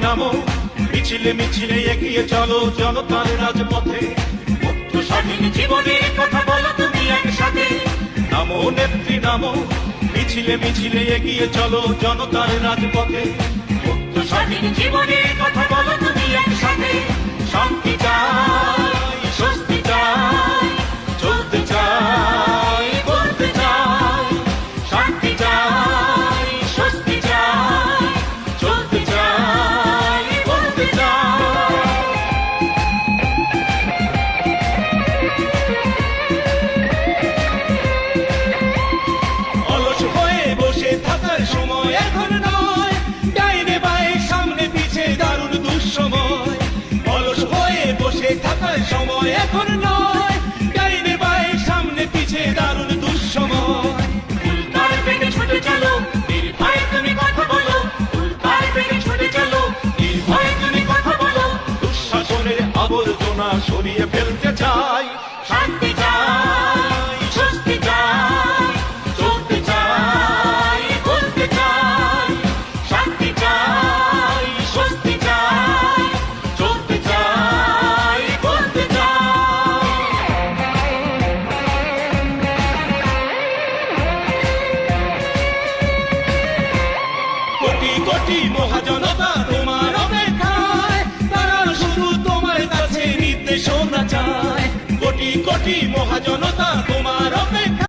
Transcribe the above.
নামো, মিছিলে মিছিলে এগিয়ে চলো জনতার রাজপথে। মুক্ত স্বাধীন জীবনের কথা বলো তুমি একসাথে। নামো নেত্রী নামো, মিছিলে মিছিলে এগিয়ে চলো জনতার রাজপথে। মুক্ত স্বাধীন জীবনের কথা বলো তুমি একসাথে। শান্তি চাই, স্বস্তি চাই, চলতে চাই, বলতে চাই। শান্তি চাই, স্বস্তি চাই, চলতে চাই, বলতে চাই। অলস হয়ে বসে থাকার সময় এখন নয়, ডাইনে বাঁয়ে সামনে পিছে দারুণ দুঃসময়। অলস হয়ে বসে থাকার সময় এখন নয়, ডাইনে বাঁয়ে সামনে পিছে দারুণ দুঃসময়। উল্কার বেগে ছুটে চলো, নির্ভয়ে তুমি কথা বলো। উল্কার বেগে ছুটে চলো, নির্ভয়ে তুমি কথা বলো। দুঃশাসনের আবর্জনা সরিয়ে ফেলতে চাই। শান্তি চাই, স্বস্তি চাই, চলতে চাই, বলতে চাই। শান্তি চাই, স্বস্তি চাই, চলতে চাই, বলতে চাই। কোটি কোটি মহাজনতা তোমার অপেক্ষায়, তারা শুধু তোমার কাছে নির্দেশনা চায়। কোটি কোটি মহাজনতা তোমার অপেক্ষায়।